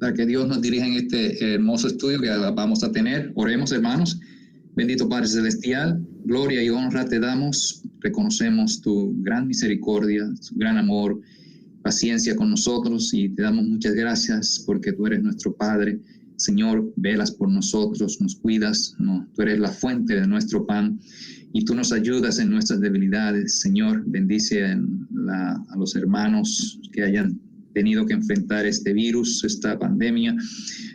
para que Dios nos dirija en este hermoso estudio que vamos a tener. Oremos, hermanos. Bendito Padre Celestial, gloria y honra te damos. Reconocemos tu gran misericordia, tu gran amor, paciencia con nosotros, y te damos muchas gracias porque tú eres nuestro Padre. Señor, velas por nosotros, nos cuidas, no, tú eres la fuente de nuestro pan y tú nos ayudas en nuestras debilidades. Señor, bendice a los hermanos que hayan tenido que enfrentar este virus, esta pandemia.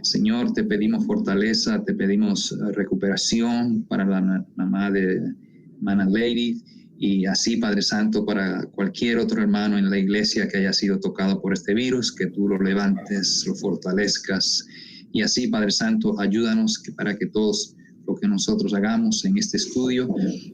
Señor, te pedimos fortaleza, te pedimos recuperación para la mamá de Mana Lady, y así, Padre Santo, para cualquier otro hermano en la iglesia que haya sido tocado por este virus, que tú lo levantes, lo fortalezcas. Y así, Padre Santo, ayúdanos para que todos lo que nosotros hagamos en este estudio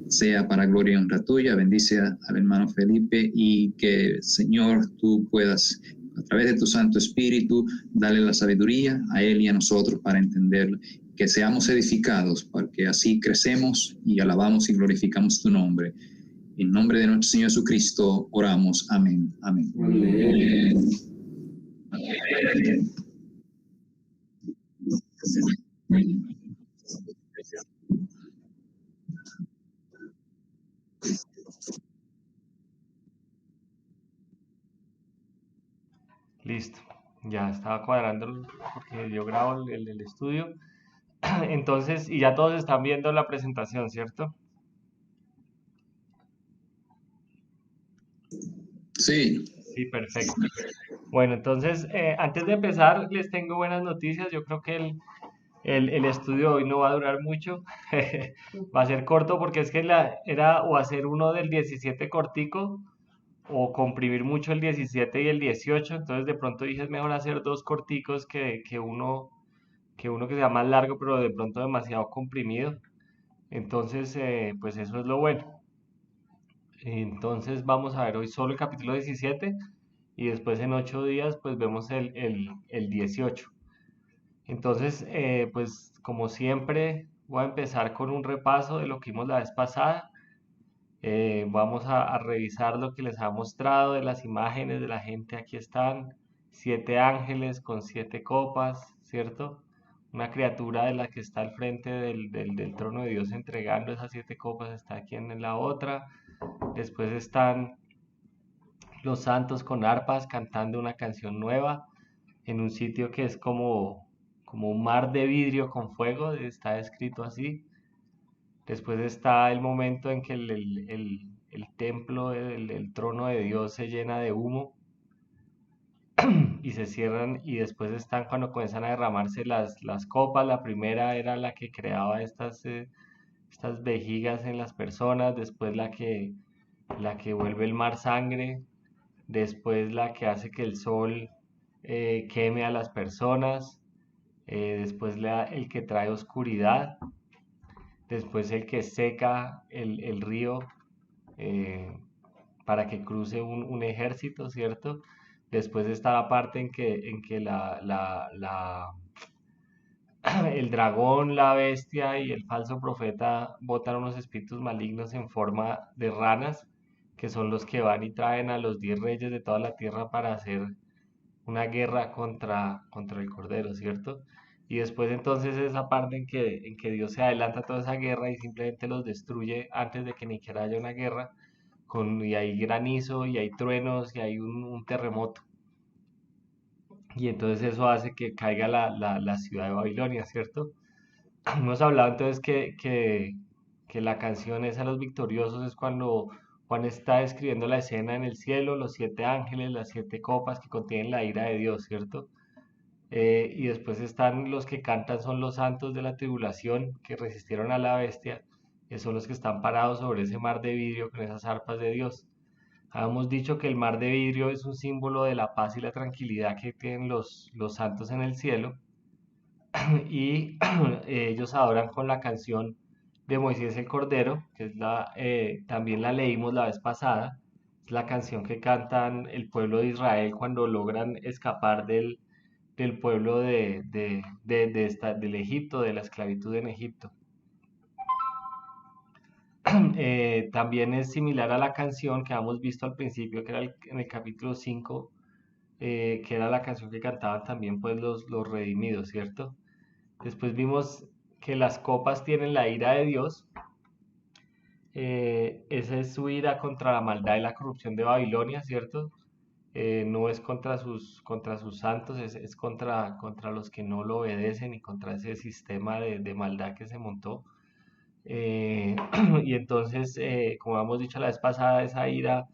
sea para gloria y honra tuya. Bendice al hermano Felipe y que, Señor, tú puedas, a través de tu Santo Espíritu, darle la sabiduría a él y a nosotros para entenderlo. Que seamos edificados, porque así crecemos y alabamos y glorificamos tu nombre. En nombre de nuestro Señor Jesucristo oramos. Amén. Amén. Amén. Amén. Listo, ya estaba cuadrando porque yo grabo el estudio. Entonces, y ya todos están viendo la presentación, ¿cierto? Sí. Sí, perfecto. Bueno, entonces, antes de empezar, les tengo buenas noticias. Yo creo que el estudio hoy no va a durar mucho. Va a ser corto porque es que era o hacer uno del 17 cortico o comprimir mucho el 17 y el 18. Entonces, de pronto dije, es mejor hacer dos corticos que uno que sea más largo, pero de pronto demasiado comprimido. Entonces, pues eso es lo bueno. Entonces vamos a ver hoy solo el capítulo 17 y después en 8 días pues vemos el 18. Entonces, pues como siempre voy a empezar con un repaso de lo que vimos la vez pasada. Vamos a revisar lo que les ha mostrado de las imágenes de la gente. Aquí están 7 ángeles con 7 copas, ¿cierto? Una criatura de la que está al frente del trono de Dios entregando esas 7 copas está aquí en la otra. Después están los santos con arpas cantando una canción nueva en un sitio que es como un mar de vidrio con fuego, está escrito así. Después está el momento en que el templo, el trono de Dios se llena de humo y se cierran, y después están cuando comienzan a derramarse las copas. La primera era la que creaba estas vejigas en las personas, después la que vuelve el mar sangre, después la que hace que el sol queme a las personas, después el que trae oscuridad, después el que seca el río eh, para que cruce un ejército, ¿cierto? Después está la parte en que el dragón, la bestia y el falso profeta botan unos espíritus malignos en forma de ranas, que son los que van y traen a los 10 reyes de toda la tierra para hacer una guerra contra el Cordero, ¿cierto? Y después entonces esa parte en que Dios se adelanta a toda esa guerra y simplemente los destruye antes de que ni siquiera haya una guerra, y hay granizo, y hay truenos, y hay un terremoto. Y entonces eso hace que caiga la ciudad de Babilonia, ¿cierto? Hemos hablado entonces que la canción es a los victoriosos, es cuando Juan está describiendo la escena en el cielo, los 7 ángeles, las 7 copas que contienen la ira de Dios, ¿cierto? Y después están los que cantan, son los santos de la tribulación que resistieron a la bestia, que son los que están parados sobre ese mar de vidrio con esas arpas de Dios. Habíamos dicho que el mar de vidrio es un símbolo de la paz y la tranquilidad que tienen los santos en el cielo, y ellos adoran con la canción de Moisés el Cordero, que es también la leímos la vez pasada. Es la canción que cantan el pueblo de Israel cuando logran escapar del pueblo del Egipto, de la esclavitud en Egipto. También es similar a la canción que habíamos visto al principio, que era en el capítulo 5, que era la canción que cantaban también pues los redimidos, ¿cierto? Después vimos que las copas tienen la ira de Dios. Esa es su ira contra la maldad y la corrupción de Babilonia, ¿cierto? No es contra sus santos, es contra los que no lo obedecen y contra ese sistema de maldad que se montó. Y entonces, como hemos dicho la vez pasada, esa ira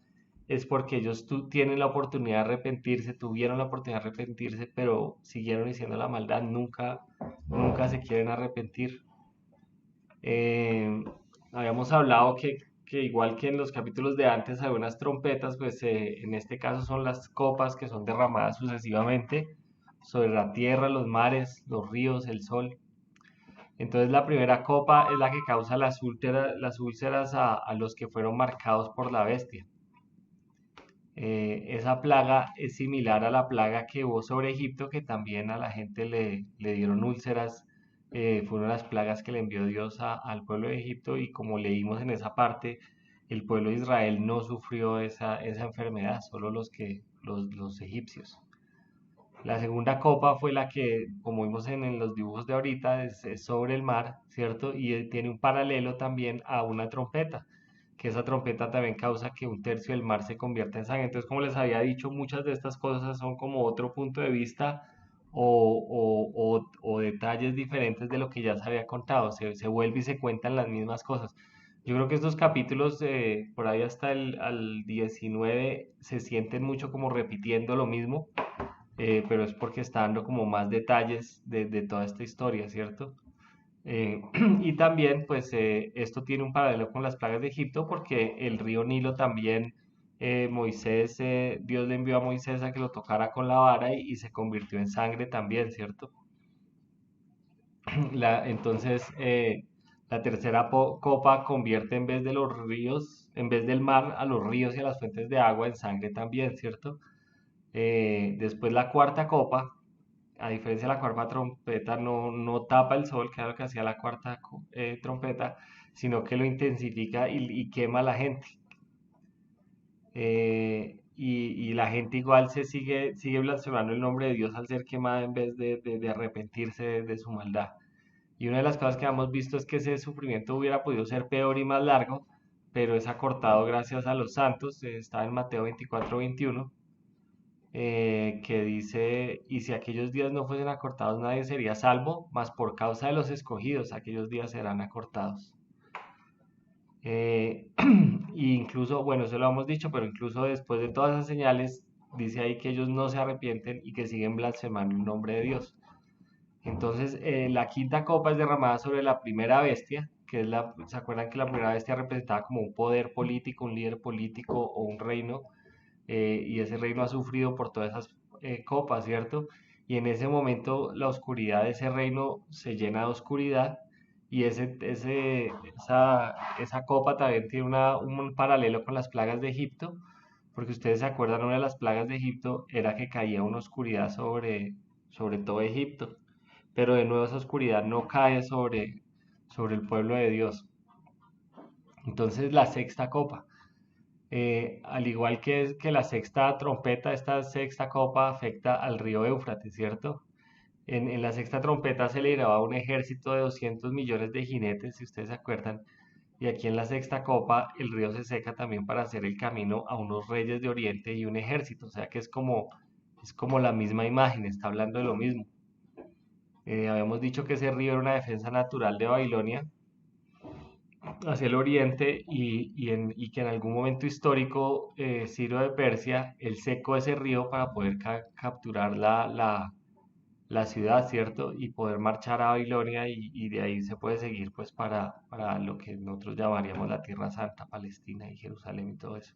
es porque ellos tienen la oportunidad de arrepentirse, tuvieron la oportunidad de arrepentirse, pero siguieron diciendo la maldad, nunca se quieren arrepentir. Eh, Habíamos hablado que igual que en los capítulos de antes hay unas trompetas, pues en este caso son las copas que son derramadas sucesivamente sobre la tierra, los mares, los ríos, el sol. Entonces la primera copa es la que causa las úlceras a los que fueron marcados por la bestia. Esa plaga es similar a la plaga que hubo sobre Egipto, que también a la gente le dieron úlceras. Fueron las plagas que le envió Dios al pueblo de Egipto y como leímos en esa parte, el pueblo de Israel no sufrió esa enfermedad, solo los egipcios. La segunda copa fue la que, como vimos en los dibujos de ahorita, es sobre el mar, ¿cierto? Y tiene un paralelo también a una trompeta, que esa trompeta también causa que un tercio del mar se convierta en sangre. Entonces, como les había dicho, muchas de estas cosas son como otro punto de vista o detalles diferentes de lo que ya se había contado. Se vuelve y se cuentan las mismas cosas. Yo creo que estos capítulos, por ahí hasta al 19, se sienten mucho como repitiendo lo mismo, pero es porque está dando como más detalles de toda esta historia, ¿cierto? Y también, pues, esto tiene un paralelo con las plagas de Egipto, porque el río Nilo también, Dios le envió a Moisés a que lo tocara con la vara y se convirtió en sangre también, ¿cierto? Entonces, la tercera copa convierte en vez de los ríos, en vez del mar, a los ríos y a las fuentes de agua en sangre también, ¿cierto? Después la cuarta copa, a diferencia de la cuarta trompeta, no tapa el sol, que era lo que hacía la cuarta trompeta, sino que lo intensifica y quema a la gente. Y la gente igual sigue blasfemando el nombre de Dios al ser quemada en vez de arrepentirse de su maldad. Y una de las cosas que hemos visto es que ese sufrimiento hubiera podido ser peor y más largo, pero es acortado gracias a los santos. Está en Mateo 24-21, que dice, y si aquellos días no fuesen acortados, nadie sería salvo, mas por causa de los escogidos, aquellos días serán acortados. Y incluso, bueno, eso lo hemos dicho, pero incluso después de todas esas señales, dice ahí que ellos no se arrepienten y que siguen blasfemando el nombre de Dios. Entonces, la quinta copa es derramada sobre la primera bestia, que es ¿se acuerdan que la primera bestia representaba como un poder político, un líder político o un reino? Y ese reino ha sufrido por todas esas copas, ¿cierto? Y en ese momento la oscuridad de ese reino se llena de oscuridad y esa copa también tiene un paralelo con las plagas de Egipto, porque ustedes se acuerdan, una de las plagas de Egipto era que caía una oscuridad sobre todo Egipto, pero de nuevo esa oscuridad no cae sobre el pueblo de Dios. Entonces la sexta copa. Al igual que la sexta trompeta, esta sexta copa afecta al río Éufrates, ¿cierto? En la sexta trompeta se liberaba un ejército de 200 millones de jinetes, si ustedes se acuerdan, y aquí en la sexta copa el río se seca también para hacer el camino a unos reyes de Oriente y un ejército, o sea que es como la misma imagen, está hablando de lo mismo. Habíamos dicho que ese río era una defensa natural de Babilonia hacia el oriente y que en algún momento histórico Ciro de Persia, él secó ese río para poder capturar la ciudad, ¿cierto? Y poder marchar a Babilonia y de ahí se puede seguir pues para lo que nosotros llamaríamos la Tierra Santa, Palestina y Jerusalén y todo eso.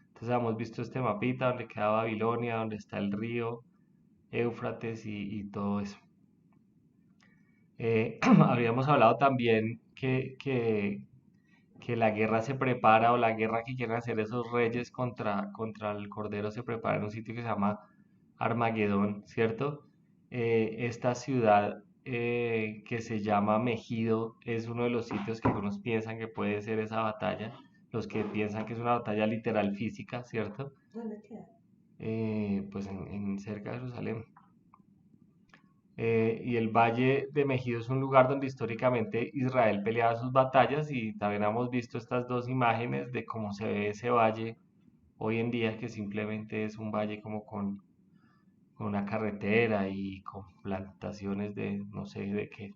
Entonces hemos visto este mapita donde queda Babilonia, donde está el río Éufrates y todo eso. Habíamos hablado también que la guerra se prepara o la guerra que quieren hacer esos reyes contra el Cordero se prepara en un sitio que se llama Armagedón, ¿cierto? Esta ciudad que se llama Megido es uno de los sitios que algunos piensan que puede ser esa batalla, los que piensan que es una batalla literal física, ¿cierto? ¿Dónde queda? pues cerca de Jerusalén. Y el Valle de Megido es un lugar donde históricamente Israel peleaba sus batallas, y también hemos visto estas dos imágenes de cómo se ve ese valle hoy en día, que simplemente es un valle como con una carretera y con plantaciones de no sé de qué.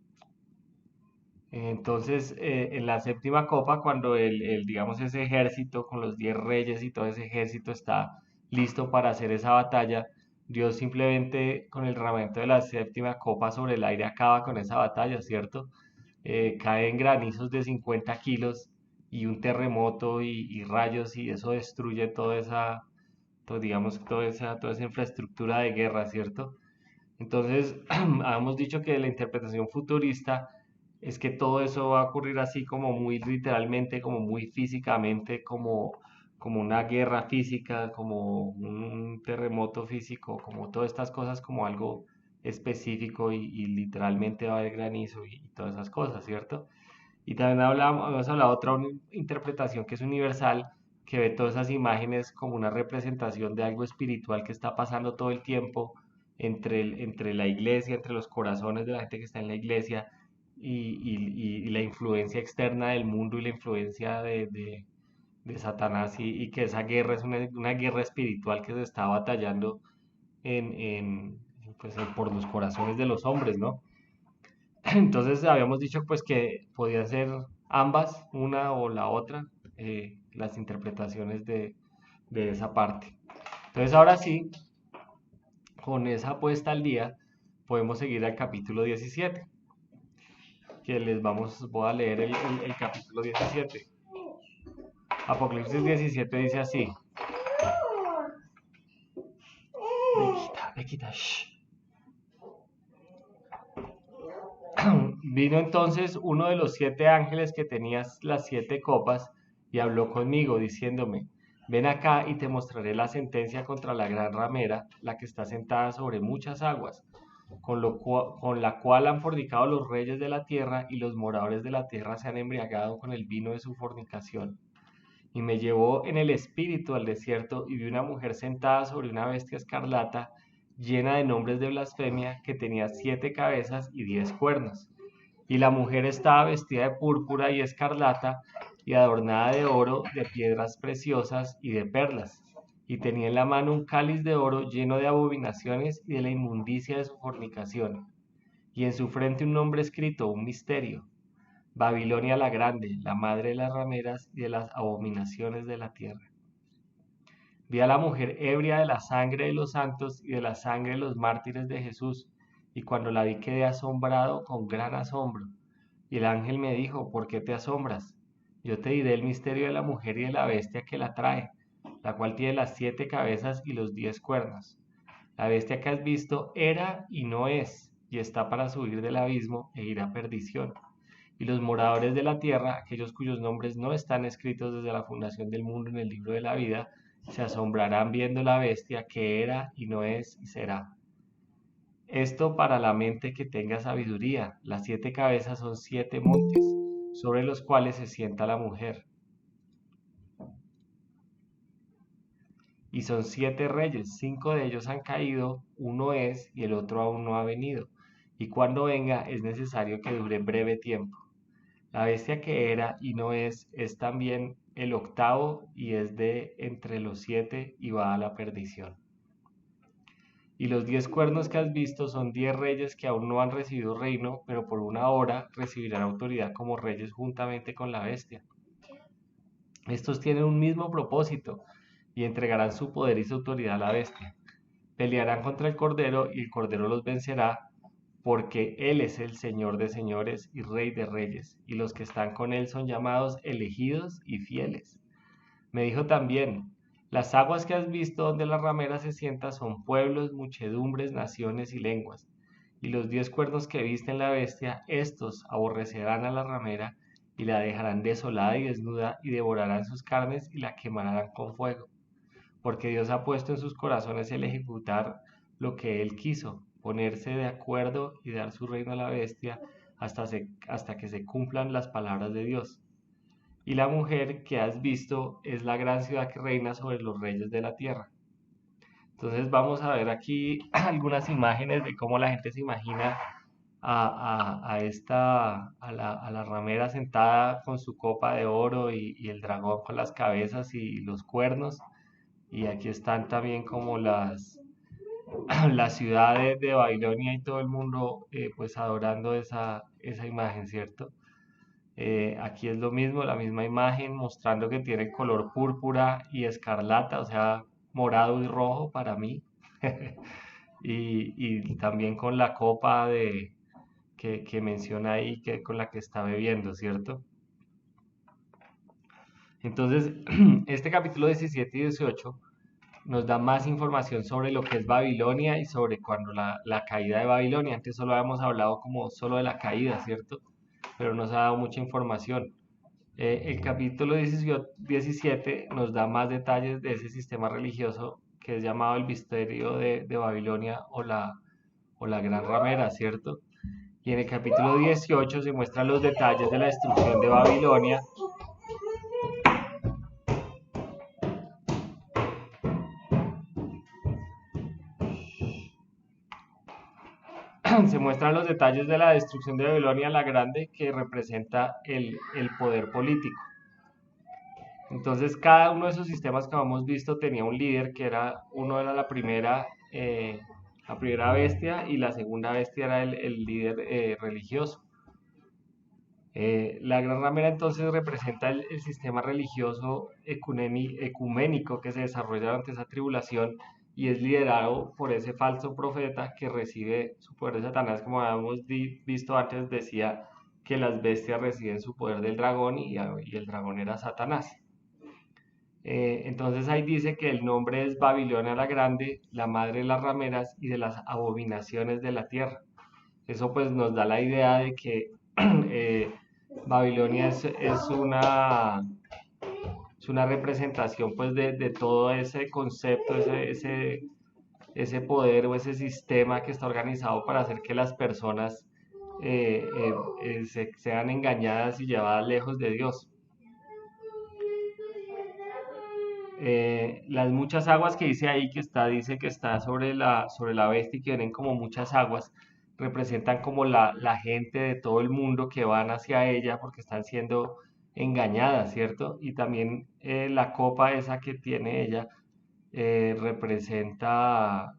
Entonces, en la séptima copa, cuando digamos, ese ejército con los 10 reyes y todo ese ejército está listo para hacer esa batalla, Dios simplemente con el derramamiento de la séptima copa sobre el aire acaba con esa batalla, ¿cierto? Caen granizos de 50 kilos y un terremoto y rayos, y eso destruye toda esa, digamos, toda esa infraestructura de guerra, ¿cierto? Entonces, habíamos dicho que la interpretación futurista es que todo eso va a ocurrir así como muy literalmente, como muy físicamente, como una guerra física, como un terremoto físico, como todas estas cosas, como algo específico, y literalmente va a haber granizo y todas esas cosas, ¿cierto? Y también hemos hablado de otra interpretación que es universal, que ve todas esas imágenes como una representación de algo espiritual que está pasando todo el tiempo entre la iglesia, entre los corazones de la gente que está en la iglesia, y la influencia externa del mundo y la influencia de Satanás, y que esa guerra es una guerra espiritual que se está batallando por los corazones de los hombres, ¿no? Entonces habíamos dicho pues que podía ser ambas, una o la otra, las interpretaciones de esa parte. Entonces ahora sí, con esa puesta al día, podemos seguir al capítulo 17, que voy a leer el capítulo 17. Apocalipsis 17 dice así. Bequita, shh. Vino entonces uno de los 7 ángeles que tenía las 7 copas y habló conmigo, diciéndome: ven acá y te mostraré la sentencia contra la gran ramera, la que está sentada sobre muchas aguas, con la cual han fornicado los reyes de la tierra, y los moradores de la tierra se han embriagado con el vino de su fornicación. Y me llevó en el espíritu al desierto, y vi una mujer sentada sobre una bestia escarlata, llena de nombres de blasfemia, que tenía 7 cabezas y 10 cuernos. Y la mujer estaba vestida de púrpura y escarlata, y adornada de oro, de piedras preciosas y de perlas. Y tenía en la mano un cáliz de oro lleno de abominaciones y de la inmundicia de su fornicación. Y en su frente un nombre escrito, un misterio: Babilonia la Grande, la madre de las rameras y de las abominaciones de la tierra. Vi a la mujer ebria de la sangre de los santos y de la sangre de los mártires de Jesús, y cuando la vi quedé asombrado con gran asombro. Y el ángel me dijo: ¿por qué te asombras? Yo te diré el misterio de la mujer y de la bestia que la trae, la cual tiene las 7 cabezas y los 10 cuernos. La bestia que has visto era y no es, y está para subir del abismo e ir a perdición. Y los moradores de la tierra, aquellos cuyos nombres no están escritos desde la fundación del mundo en el libro de la vida, se asombrarán viendo la bestia que era y no es y será. Esto para la mente que tenga sabiduría. Las 7 cabezas son 7 montes, sobre los cuales se sienta la mujer. Y son 7 reyes, 5 de ellos han caído, uno es y el otro aún no ha venido. Y cuando venga es necesario que dure breve tiempo. La bestia que era y no es también el octavo, y es de entre los 7 y va a la perdición. Y los 10 cuernos que has visto son 10 reyes que aún no han recibido reino, pero por una hora recibirán autoridad como reyes juntamente con la bestia. Estos tienen un mismo propósito y entregarán su poder y su autoridad a la bestia. Pelearán contra el Cordero y el Cordero los vencerá, porque Él es el Señor de señores y Rey de reyes, y los que están con Él son llamados elegidos y fieles. Me dijo también: las aguas que has visto donde la ramera se sienta son pueblos, muchedumbres, naciones y lenguas. Y los 10 cuernos que viste en la bestia, estos aborrecerán a la ramera y la dejarán desolada y desnuda, y devorarán sus carnes y la quemarán con fuego. Porque Dios ha puesto en sus corazones el ejecutar lo que Él quiso, ponerse de acuerdo y dar su reino a la bestia hasta que se cumplan las palabras de Dios. Y la mujer que has visto es la gran ciudad que reina sobre los reyes de la tierra. Entonces vamos a ver aquí algunas imágenes de cómo la gente se imagina a la ramera sentada con su copa de oro y el dragón con las cabezas y los cuernos. Y aquí están también como las ciudades de Babilonia y todo el mundo pues adorando esa imagen, ¿cierto? Aquí es lo mismo, la misma imagen mostrando que tiene color púrpura y escarlata, o sea, morado y rojo para mí. Y también con la copa que menciona ahí que con la que está bebiendo, ¿cierto? Entonces, este capítulo 17 y 18 nos da más información sobre lo que es Babilonia y sobre cuando la caída de Babilonia. Antes solo habíamos hablado como solo de la caída, ¿cierto? Pero nos ha dado mucha información. El capítulo 17 nos da más detalles de ese sistema religioso que es llamado el misterio de Babilonia o la gran ramera, ¿cierto? Y en el capítulo 18 se muestran los detalles de la destrucción de Babilonia. Se muestran los detalles de la destrucción de Babilonia la Grande, que representa el poder político. Entonces, cada uno de esos sistemas que hemos visto tenía un líder que uno era la primera bestia y la segunda bestia era el líder religioso. La gran ramera entonces representa el sistema religioso ecuménico que se desarrolla durante esa tribulación y es liderado por ese falso profeta que recibe su poder de Satanás. Como habíamos visto antes, decía que las bestias reciben su poder del dragón y el dragón era Satanás. Entonces ahí dice que el nombre es Babilonia la Grande, la madre de las rameras y de las abominaciones de la tierra. Eso pues nos da la idea de que Babilonia es una representación pues de todo ese concepto, ese poder o ese sistema que está organizado para hacer que las personas sean engañadas y llevadas lejos de Dios. Las muchas aguas que dice ahí dice que está sobre la bestia y que vienen como muchas aguas, representan como la gente de todo el mundo que van hacia ella porque están siendo engañadas, ¿cierto? Y también la copa esa que tiene ella representa,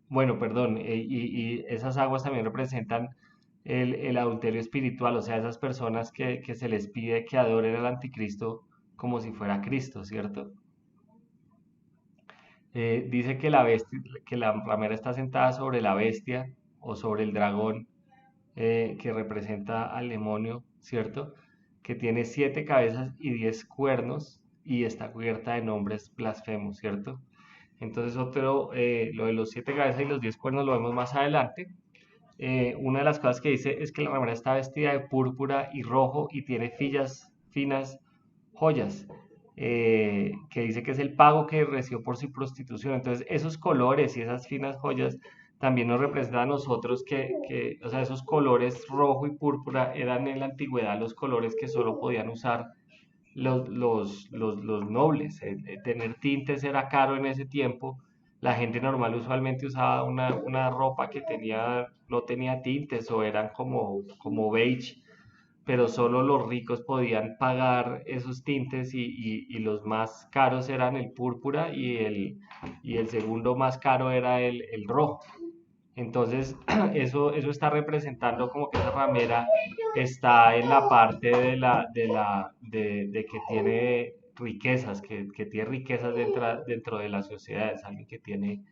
bueno, perdón, y esas aguas también representan el adulterio espiritual, o sea, esas personas que se les pide que adoren al anticristo como si fuera Cristo, ¿cierto? Dice que la ramera está sentada sobre la bestia o sobre el dragón que representa al demonio, ¿cierto? Que tiene 7 cabezas y 10 cuernos y está cubierta de nombres blasfemos, ¿cierto? Entonces lo de los 7 cabezas y los 10 cuernos lo vemos más adelante. Una de las cosas que dice es que la ramera está vestida de púrpura y rojo y tiene finas joyas, que dice que es el pago que recibió por su prostitución. Entonces, esos colores y esas finas joyas también nos representan a nosotros o sea, esos colores rojo y púrpura eran en la antigüedad los colores que solo podían usar los nobles. Tener tintes era caro en ese tiempo. La gente normal usualmente usaba una ropa que no tenía tintes o eran como beige, pero solo los ricos podían pagar esos tintes y los más caros eran el púrpura y el segundo más caro era el rojo. Entonces, eso está representando como que esa ramera está en la parte de que tiene riquezas, que tiene riquezas dentro de la sociedad, es alguien que tiene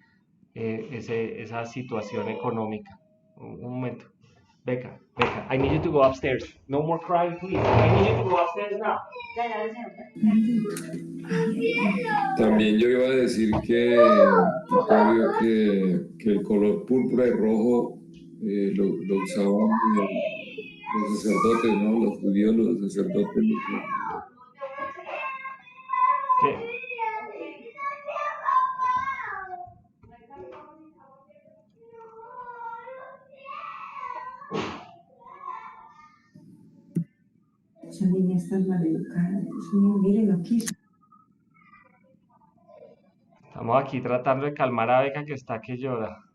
esa situación económica. Un momento. Becca, I need you to go upstairs. No more crying, please. I need you to go upstairs now. También yo iba a decir Octavio, que el color púrpura y rojo lo usaban los sacerdotes, ¿no? Los judíos, los sacerdotes. ¿Qué? Esa niña está maleducada. Dios mío, miren aquí. Estamos aquí tratando de calmar a Beca que está que llora.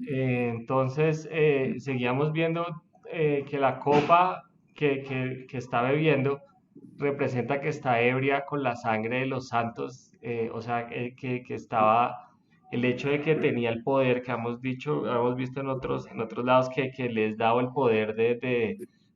Entonces, seguíamos viendo que la copa que está bebiendo representa que está ebria con la sangre de los santos, o sea, que estaba, el hecho de que tenía el poder, que hemos dicho, hemos visto en otros lados, que les daba el poder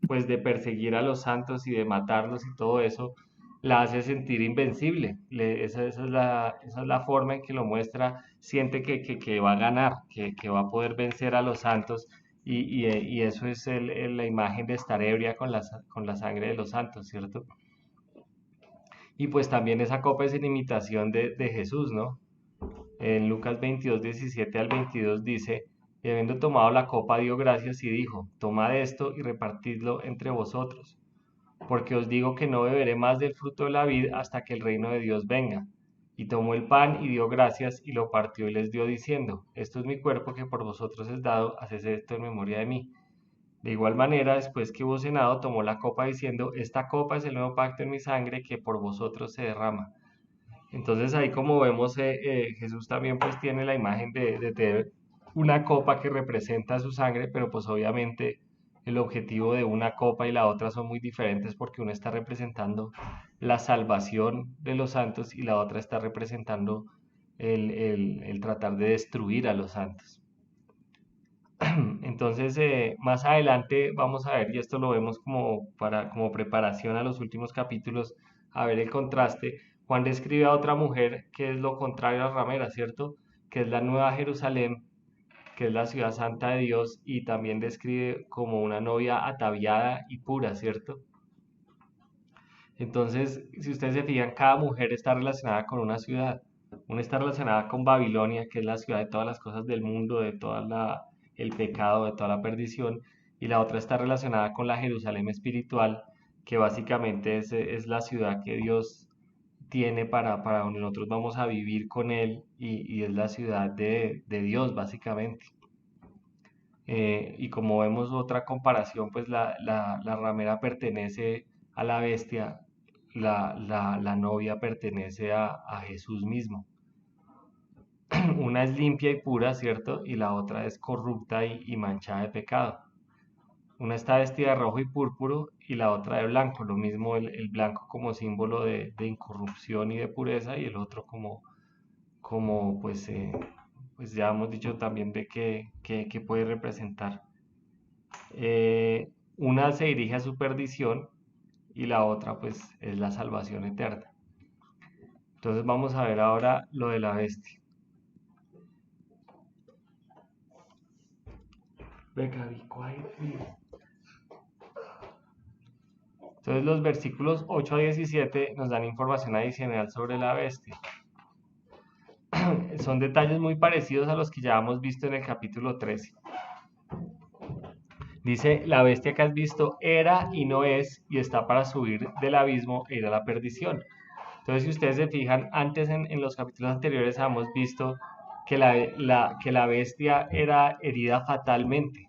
pues de perseguir a los santos y de matarlos y todo eso, la hace sentir invencible. Esa es la forma en que lo muestra, siente que va a ganar, que va a poder vencer a los santos. Y eso es la imagen de estar ebria con la sangre de los santos, ¿cierto? Y pues también esa copa es en imitación de Jesús, ¿no? En Lucas 22, 17 al 22 dice, y habiendo tomado la copa dio gracias y dijo, tomad esto y repartidlo entre vosotros, porque os digo que no beberé más del fruto de la vid hasta que el reino de Dios venga. Y tomó el pan y dio gracias y lo partió y les dio diciendo, esto es mi cuerpo que por vosotros es dado, haced esto en memoria de mí. De igual manera, después que hubo cenado, tomó la copa diciendo, esta copa es el nuevo pacto en mi sangre que por vosotros se derrama. Entonces ahí como vemos, Jesús también pues tiene la imagen de tener una copa que representa su sangre, pero pues obviamente el objetivo de una copa y la otra son muy diferentes porque una está representando la salvación de los santos y la otra está representando el tratar de destruir a los santos. Entonces, más adelante vamos a ver, y esto lo vemos como preparación a los últimos capítulos, a ver el contraste. Juan describe a otra mujer que es lo contrario a la ramera, ¿cierto? Que es la Nueva Jerusalén, que es la ciudad santa de Dios, y también describe como una novia ataviada y pura, ¿cierto? Entonces, si ustedes se fijan, cada mujer está relacionada con una ciudad. Una está relacionada con Babilonia, que es la ciudad de todas las cosas del mundo, de el pecado, de toda la perdición, y la otra está relacionada con la Jerusalén espiritual, que básicamente es la ciudad que Dios tiene para donde nosotros vamos a vivir con Él, y es la ciudad de Dios, básicamente. Y como vemos otra comparación, pues la ramera pertenece a la bestia, la novia pertenece a Jesús mismo. Una es limpia y pura, ¿cierto? Y la otra es corrupta y manchada de pecado. Una está vestida de rojo y púrpuro y la otra de blanco. Lo mismo el blanco como símbolo de incorrupción y de pureza y el otro como pues ya hemos dicho también de qué puede representar. Una se dirige a su perdición y la otra pues es la salvación eterna. Entonces vamos a ver ahora lo de la bestia. Entonces los versículos 8 a 17 nos dan información adicional sobre la bestia. Son detalles muy parecidos a los que ya hemos visto en el capítulo 13. Dice, la bestia que has visto era y no es y está para subir del abismo e ir a la perdición. Entonces, si ustedes se fijan, antes en los capítulos anteriores hemos visto que la bestia era herida fatalmente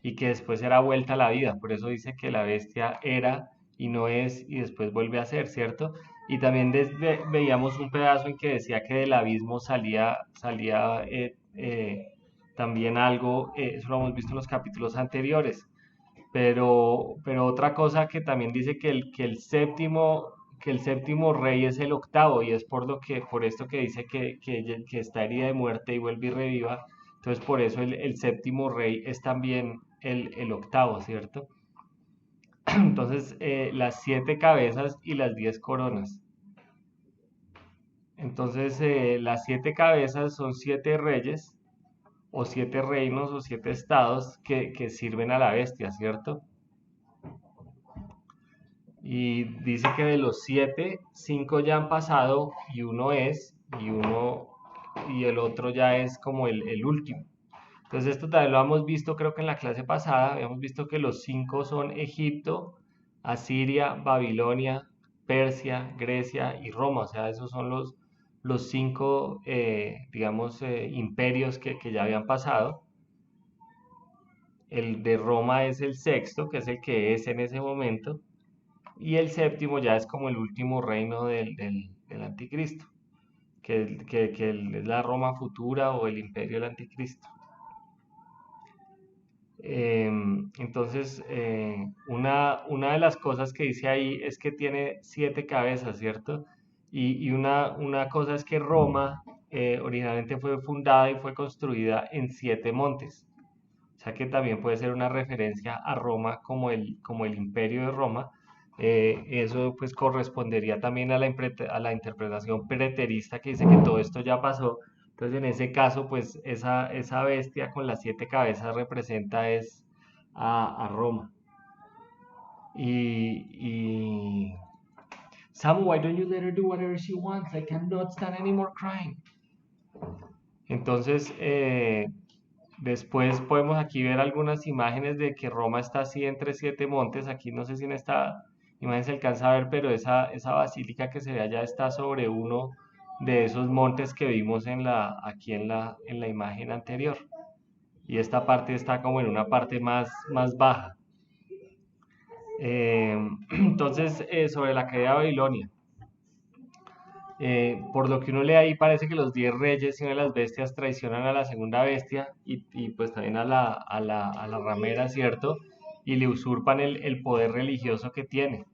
y que después era vuelta a la vida. Por eso dice que la bestia era y no es y después vuelve a ser, ¿cierto? Y también veíamos un pedazo en que decía que del abismo salía también algo, eso lo hemos visto en los capítulos anteriores. Pero otra cosa que también dice que el séptimo rey es el octavo, y es por esto que dice que está herida de muerte y vuelve y reviva. Entonces por eso el séptimo rey es también el octavo, ¿cierto? Entonces las 7 cabezas y las 10 coronas. Entonces las 7 cabezas son 7 reyes o 7 reinos o 7 estados que sirven a la bestia, ¿cierto? Y dice que de los 7, 5 ya han pasado y uno es, y el otro ya es como el último. Entonces esto también lo hemos visto, creo que en la clase pasada, habíamos visto que los 5 son Egipto, Asiria, Babilonia, Persia, Grecia y Roma. O sea, esos son los 5, digamos, imperios que ya habían pasado. El de Roma es el sexto, que es el que es en ese momento. Y el séptimo ya es como el último reino del anticristo, que es la Roma futura o el imperio del anticristo. Entonces, una de las cosas que dice ahí es que tiene 7 cabezas, ¿cierto? Y una cosa es que Roma originalmente fue fundada y fue construida en 7 montes. O sea que también puede ser una referencia a Roma como el imperio de Roma. Eso pues correspondería también a la interpretación preterista que dice que todo esto ya pasó. Entonces en ese caso pues esa bestia con las 7 cabezas representa es a Roma. Y Sam, why don't you let her do whatever she wants? I cannot stand any more crying. Entonces, después podemos aquí ver algunas imágenes de que Roma está así entre 7 montes. Aquí no sé si en esta imagen se alcanza a ver, pero esa basílica que se ve allá está sobre uno de esos montes que vimos aquí en la imagen anterior. Y esta parte está como en una parte más baja. Entonces, sobre la caída de Babilonia. Por lo que uno lee ahí parece que los 10 reyes y una de las bestias traicionan a la segunda bestia y pues también a la ramera, ¿cierto? Y le usurpan el poder religioso que tiene.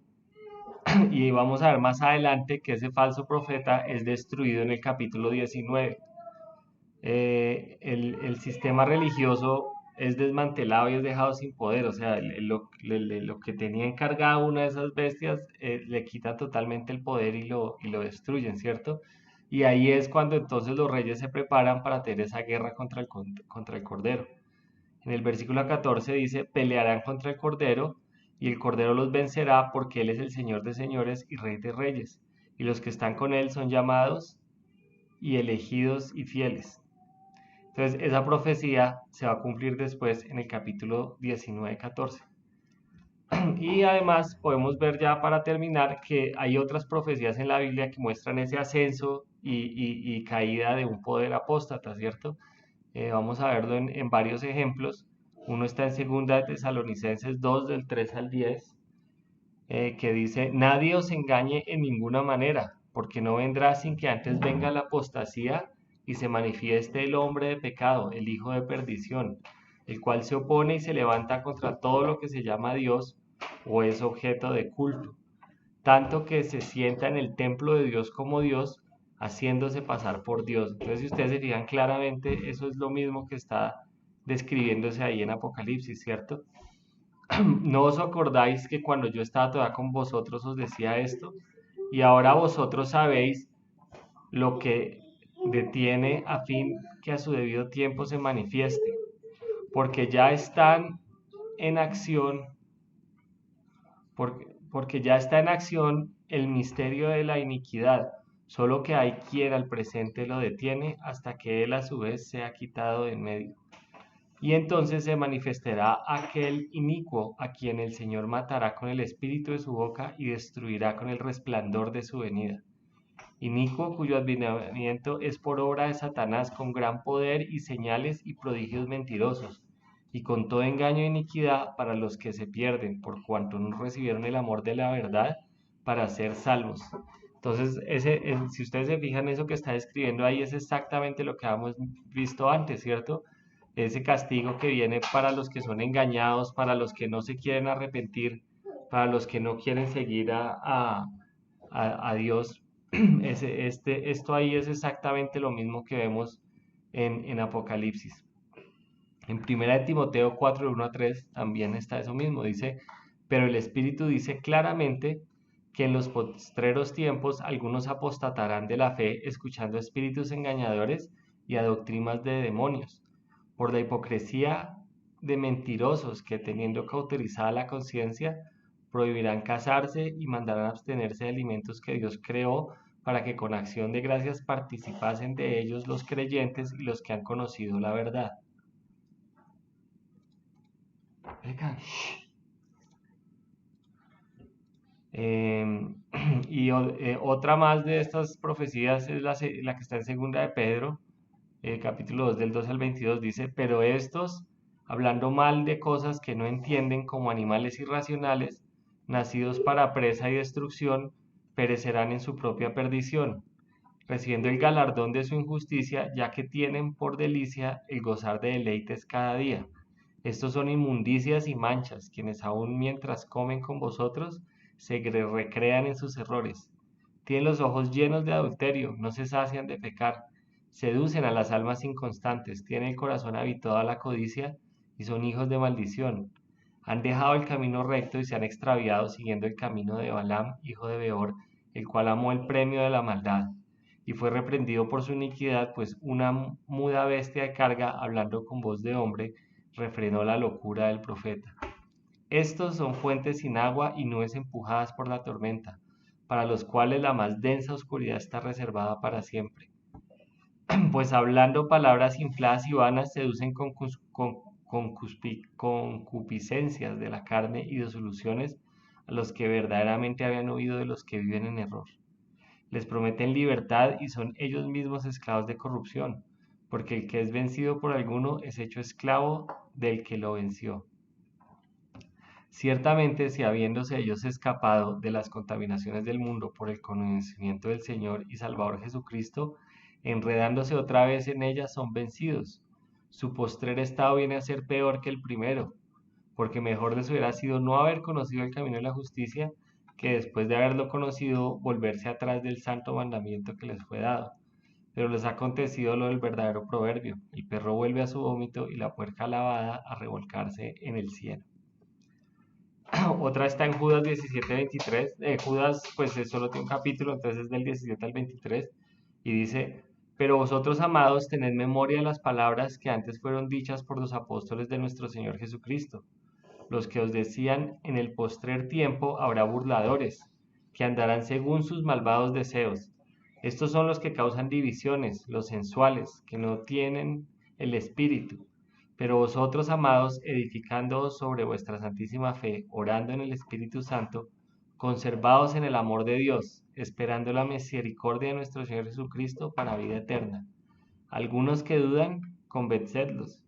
Y vamos a ver más adelante que ese falso profeta es destruido en el capítulo 19. El sistema religioso es desmantelado y es dejado sin poder, o sea, lo que tenía encargada una de esas bestias le quita totalmente el poder y lo destruyen, ¿cierto? Y ahí es cuando entonces los reyes se preparan para tener esa guerra contra el Cordero. En el versículo 14 dice, pelearán contra el Cordero y el Cordero los vencerá porque Él es el Señor de señores y Rey de reyes, y los que están con Él son llamados y elegidos y fieles. Entonces, esa profecía se va a cumplir después en el capítulo 19-14. Y además podemos ver ya para terminar que hay otras profecías en la Biblia que muestran ese ascenso y caída de un poder apóstata, ¿cierto? Vamos a verlo en varios ejemplos. Uno está en 2 de Tesalonicenses 2, del 3 al 10, que dice, nadie os engañe en ninguna manera, porque no vendrá sin que antes venga la apostasía y se manifieste el hombre de pecado, el hijo de perdición, el cual se opone y se levanta contra todo lo que se llama Dios o es objeto de culto, tanto que se sienta en el templo de Dios como Dios, haciéndose pasar por Dios. Entonces, si ustedes se fijan claramente, eso es lo mismo que está describiéndose ahí en Apocalipsis, ¿cierto? ¿No os acordáis que cuando yo estaba todavía con vosotros os decía esto? Y ahora vosotros sabéis lo que detiene a fin que a su debido tiempo se manifieste, porque ya están en acción, porque ya está en acción el misterio de la iniquidad, solo que hay quien al presente lo detiene hasta que él a su vez sea quitado de en medio. Y entonces se manifestará aquel inicuo a quien el Señor matará con el espíritu de su boca y destruirá con el resplandor de su venida. Inicuo cuyo advenimiento es por obra de Satanás con gran poder y señales y prodigios mentirosos, y con todo engaño e iniquidad para los que se pierden, por cuanto no recibieron el amor de la verdad para ser salvos. Entonces, si ustedes se fijan, eso que está describiendo ahí es exactamente lo que habíamos visto antes, ¿cierto? Ese castigo que viene para los que son engañados, para los que no se quieren arrepentir, para los que no quieren seguir a Dios. Esto ahí es exactamente lo mismo que vemos en Apocalipsis. En 1 Timoteo 4, 1 a 3 también está eso mismo. Dice, pero el Espíritu dice claramente que en los postreros tiempos algunos apostatarán de la fe, escuchando espíritus engañadores y a doctrinas de demonios, por la hipocresía de mentirosos que, teniendo cauterizada la conciencia, prohibirán casarse y mandarán abstenerse de alimentos que Dios creó para que con acción de gracias participasen de ellos los creyentes y los que han conocido la verdad. Otra más de estas profecías es la que está en 2 de Pedro, capítulo 2, del 2 al 22, dice, pero estos, hablando mal de cosas que no entienden como animales irracionales, nacidos para presa y destrucción, perecerán en su propia perdición, recibiendo el galardón de su injusticia, ya que tienen por delicia el gozar de deleites cada día. Estos son inmundicias y manchas, quienes aun mientras comen con vosotros, se recrean en sus errores. Tienen los ojos llenos de adulterio, no se sacian de pecar, seducen a las almas inconstantes, tienen el corazón habituado a la codicia y son hijos de maldición. Han dejado el camino recto y se han extraviado siguiendo el camino de Balaam, hijo de Beor, el cual amó el premio de la maldad y fue reprendido por su iniquidad, pues una muda bestia de carga, hablando con voz de hombre, refrenó la locura del profeta. Estos son fuentes sin agua y nubes empujadas por la tormenta, para los cuales la más densa oscuridad está reservada para siempre. Pues hablando palabras infladas y vanas, seducen con concupiscencias de la carne y disoluciones a los que verdaderamente habían oído de los que viven en error. Les prometen libertad y son ellos mismos esclavos de corrupción, porque el que es vencido por alguno es hecho esclavo del que lo venció. Ciertamente, si habiéndose ellos escapado de las contaminaciones del mundo por el conocimiento del Señor y Salvador Jesucristo, enredándose otra vez en ellas, son vencidos. Su postrer estado viene a ser peor que el primero, porque mejor les hubiera sido no haber conocido el camino de la justicia, que después de haberlo conocido, volverse atrás del santo mandamiento que les fue dado. Pero les ha acontecido lo del verdadero proverbio: el perro vuelve a su vómito y la puerca lavada a revolcarse en el cielo. Otra está en Judas 17-23. Judas pues solo tiene un capítulo, entonces es del 17 al 23, y dice: pero vosotros, amados, tened memoria de las palabras que antes fueron dichas por los apóstoles de nuestro Señor Jesucristo, los que os decían: en el postrer tiempo habrá burladores, que andarán según sus malvados deseos. Estos son los que causan divisiones, los sensuales, que no tienen el espíritu. Pero vosotros, amados, edificándoos sobre vuestra santísima fe, orando en el Espíritu Santo, conservados en el amor de Dios, esperando la misericordia de nuestro Señor Jesucristo para vida eterna. Algunos que dudan, convencedlos;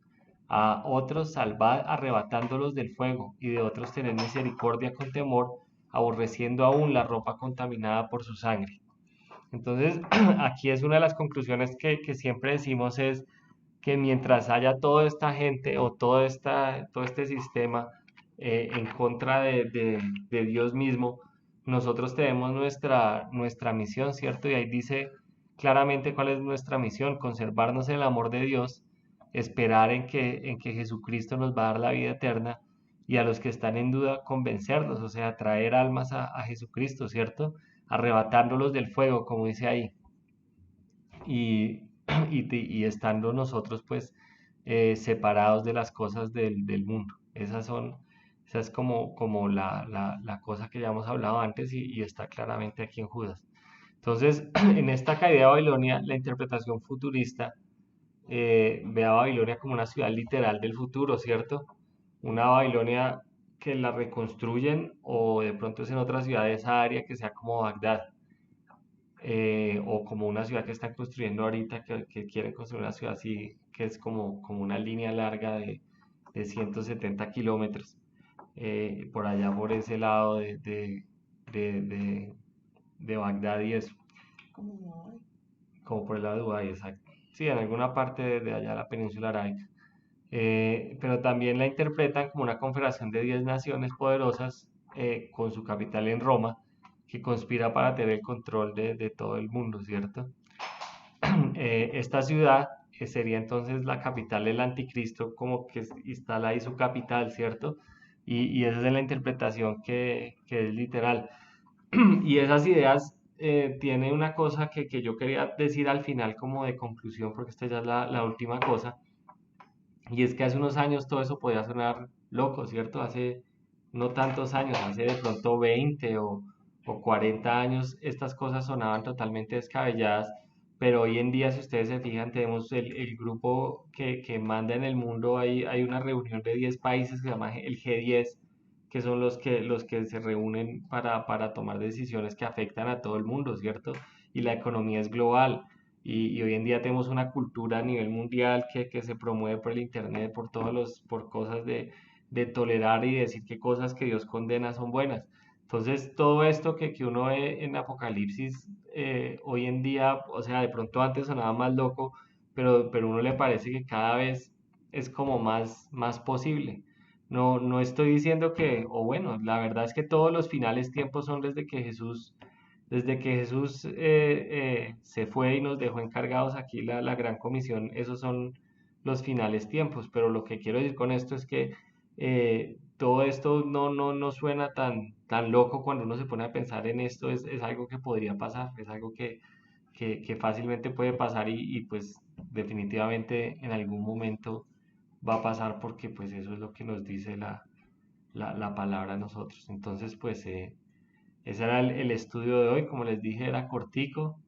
a otros salvad arrebatándolos del fuego, y de otros tened misericordia con temor, aborreciendo aún la ropa contaminada por su sangre. Entonces, aquí es una de las conclusiones que siempre decimos, es que mientras haya toda esta gente o todo este sistema en contra de Dios mismo, nosotros tenemos nuestra misión, ¿cierto? Y ahí dice claramente cuál es nuestra misión: conservarnos en el amor de Dios, esperar en que Jesucristo nos va a dar la vida eterna, y a los que están en duda, convencerlos, o sea, traer almas a Jesucristo, ¿cierto? Arrebatándolos del fuego, como dice ahí. Y estando nosotros pues separados de las cosas del mundo. Esa es como la cosa que ya hemos hablado antes, y está claramente aquí en Judas. Entonces, en esta caída de Babilonia, la interpretación futurista ve a Babilonia como una ciudad literal del futuro, ¿cierto? Una Babilonia que la reconstruyen, o de pronto es en otra ciudad de esa área que sea como Bagdad. O como una ciudad que están construyendo ahorita, que quieren construir una ciudad así, que es como una línea larga de 170 kilómetros, por allá por ese lado de Bagdad y eso, como por el lado de Dubái, exacto. Sí, en alguna parte de allá de la península arábica. Pero también la interpretan como una confederación de 10 naciones poderosas, con su capital en Roma, que conspira para tener el control de todo el mundo, ¿cierto? Esta ciudad sería entonces la capital del anticristo, como que instala ahí su capital, ¿cierto? Y esa es la interpretación que es literal. Y esas ideas tiene una cosa que yo quería decir al final como de conclusión, porque esta ya es la última cosa, y es que hace unos años todo eso podía sonar loco, ¿cierto? Hace no tantos años, hace de pronto 20 o 40 años, estas cosas sonaban totalmente descabelladas, pero hoy en día, si ustedes se fijan, tenemos el grupo que manda en el mundo. Hay una reunión de 10 países que se llama el G10, que son los que se reúnen para tomar decisiones que afectan a todo el mundo, ¿cierto? Y la economía es global. Y hoy en día tenemos una cultura a nivel mundial que se promueve por el internet, por cosas de tolerar y decir que cosas que Dios condena son buenas. Entonces, todo esto que uno ve en Apocalipsis hoy en día, o sea, de pronto antes sonaba más loco, pero uno le parece que cada vez es como más posible. No, no estoy diciendo que, o bueno, la verdad es que todos los finales tiempos son desde que Jesús se fue y nos dejó encargados aquí la gran comisión, esos son los finales tiempos, pero lo que quiero decir con esto es que todo esto no suena tan loco cuando uno se pone a pensar en esto, es algo que podría pasar, es algo que fácilmente puede pasar y pues definitivamente en algún momento va a pasar porque pues eso es lo que nos dice la palabra a nosotros. Entonces pues ese era el estudio de hoy, como les dije era cortico,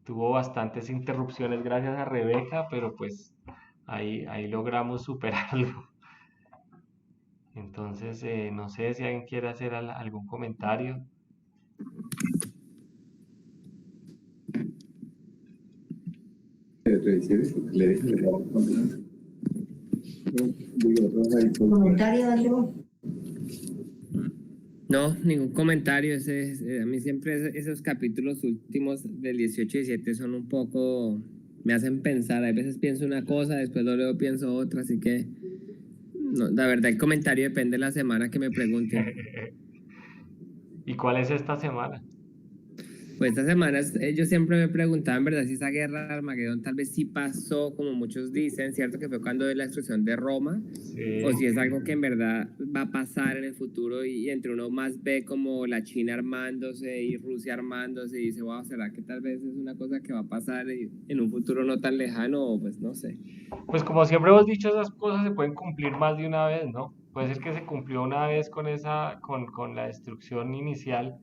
tuvo bastantes interrupciones gracias a Rebeca, pero pues ahí logramos superarlo. Entonces, no sé si alguien quiere hacer algún comentario. ¿Comentario, algo? No, ningún comentario. A mí siempre esos capítulos últimos del 18 y 17 son un poco, me hacen pensar. A veces pienso una cosa, después lo leo, pienso otra, así que no, la verdad el comentario depende de la semana que me pregunten. ¿Y cuál es esta semana? Pues esta semana ellos siempre me preguntaban, ¿verdad? Si esa guerra de Armagedón tal vez sí pasó, como muchos dicen, ¿cierto? Que fue cuando de la destrucción de Roma, Sí. o si es algo que en verdad va a pasar en el futuro y entre uno más ve como la China armándose y Rusia armándose y dice, wow, ¿será que tal vez es una cosa que va a pasar en un futuro no tan lejano? O pues no sé. Pues como siempre hemos dicho, esas cosas se pueden cumplir más de una vez, ¿no? Puede ser que se cumplió una vez con la destrucción inicial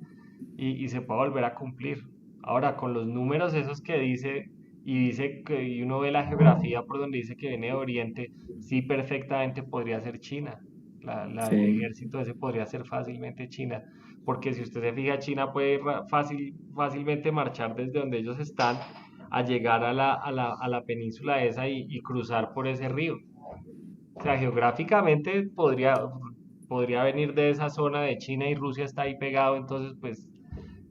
y se pueda volver a cumplir. Ahora, con los números esos que dice, y uno ve la geografía por donde dice que viene de Oriente, sí perfectamente podría ser China. El Sí. ejército ese podría ser fácilmente China. Porque si usted se fija, China puede fácilmente marchar desde donde ellos están a llegar a la península esa y cruzar por ese río. O sea, geográficamente podría venir de esa zona de China y Rusia está ahí pegado, entonces pues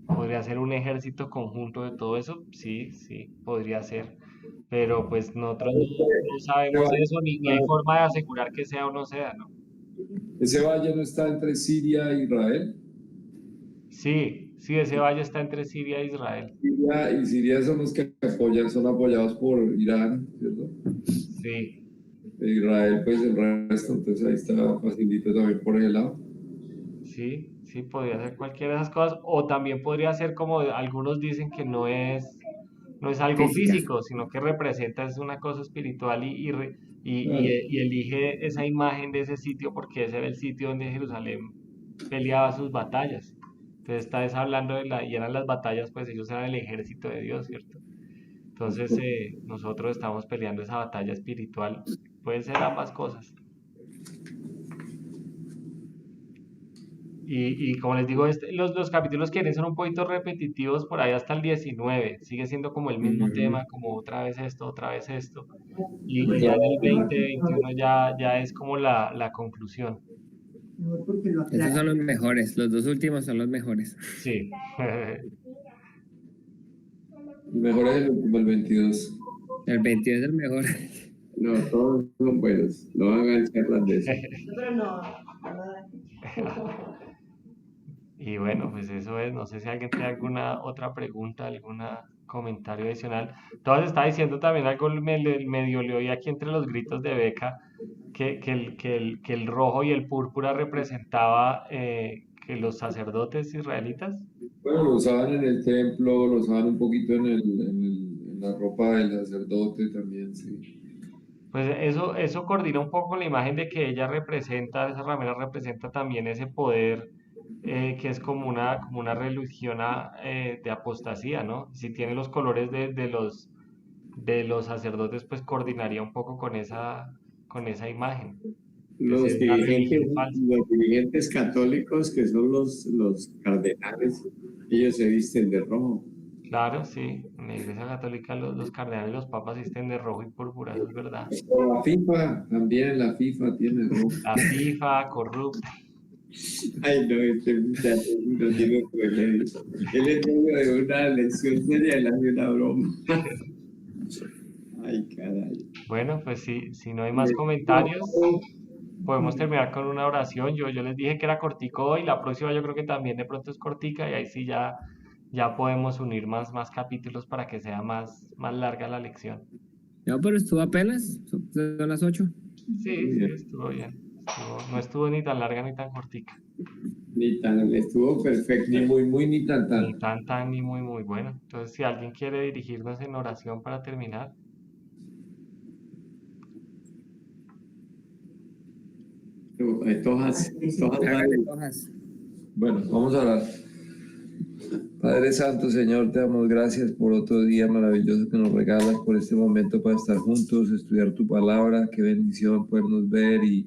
podría ser un ejército conjunto de todo eso, sí, sí, podría ser. Pero pues nosotros no sabemos eso ni hay forma de asegurar que sea o no sea, ¿no? Ese valle no está entre Siria e Israel. Sí, sí, ese valle está entre Siria e Israel. Siria y Siria son los que son apoyados por Irán, ¿cierto? Sí, Israel, pues el resto, entonces ahí está facilito también por ese lado. sí, sí, podría ser cualquiera de esas cosas. O también podría ser como algunos dicen que no es algo Física. físico, sino que representa, es una cosa espiritual Claro. y elige esa imagen de ese sitio porque ese era el sitio donde Jerusalén peleaba sus batallas. Entonces está hablando y eran las batallas, pues ellos eran el ejército de Dios, ¿cierto? Entonces nosotros estamos peleando esa batalla espiritual. Pueden ser ambas cosas. Y como les digo, los capítulos que vienen son un poquito repetitivos por ahí hasta el 19. Sigue siendo como el mismo tema, como otra vez esto, otra vez esto. Y ya en el 2021 ya es como la conclusión. No, porque lo Esos son los mejores, los dos últimos son los mejores. Sí. El mejor es el último, el 22. El 22 es el mejor. No, todos son buenos. No hagan charlas de eso. Pero no. Y bueno, pues eso es. No sé si alguien tiene alguna otra pregunta, algún comentario adicional. Todas está diciendo también algo medio le oí aquí entre los gritos de Beca, que el rojo y el púrpura representaba que los sacerdotes israelitas. Bueno, lo usaban en el templo, lo usaban un poquito en la ropa del sacerdote también, sí. Pues eso coordina un poco con la imagen de que esa ramera representa también ese poder que es como una religión de apostasía, ¿no? Si tiene los colores de los sacerdotes, pues coordinaría un poco con esa imagen. Los Es una dirigentes, religión falsa. los dirigentes católicos, que son los cardenales, ellos se visten de rojo. Claro, sí. En la Iglesia Católica los cardenales y los papas visten de rojo y púrpura, eso es verdad. La FIFA también, la FIFA tiene rojo. La FIFA corrupta. Ay, no, este muchacho no tiene remedio. Él es medio de una lección seria, él hace una broma. Ay, caray. Bueno, pues si no hay más comentarios, podemos terminar con una oración. Yo les dije que era cortico hoy, la próxima yo creo que también de pronto es cortica y ahí sí ya podemos unir más capítulos para que sea más larga la lección. No, pero estuvo apenas, son las 8. Sí, estuvo bien. No estuvo ni tan larga ni tan cortica. Ni tan, estuvo perfecto. Ni muy, ni tan. Ni tan ni muy bueno. Entonces, si alguien quiere dirigirnos en oración para terminar. Tojas, Hágale hojas. Bueno, vamos a orar. Padre Santo, Señor, te damos gracias por otro día maravilloso que nos regalas, por este momento para estar juntos, estudiar tu palabra. Qué bendición podernos ver y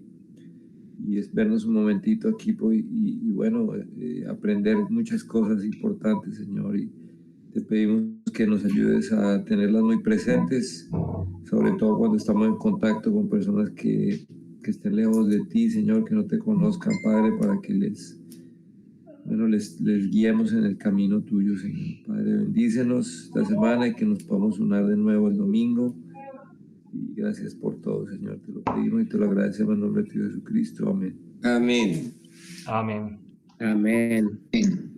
es vernos un momentito aquí y bueno, aprender muchas cosas importantes, Señor. Y te pedimos que nos ayudes a tenerlas muy presentes, sobre todo cuando estamos en contacto con personas que estén lejos de ti, Señor, que no te conozcan, Padre, para que les guiemos en el camino tuyo, Señor. Padre, bendícenos esta semana y que nos podamos unir de nuevo el domingo. Y gracias por todo, Señor. Te lo pedimos y te lo agradecemos en nombre de tu Jesucristo. Amén. Amén. Amén. Amén. Amén.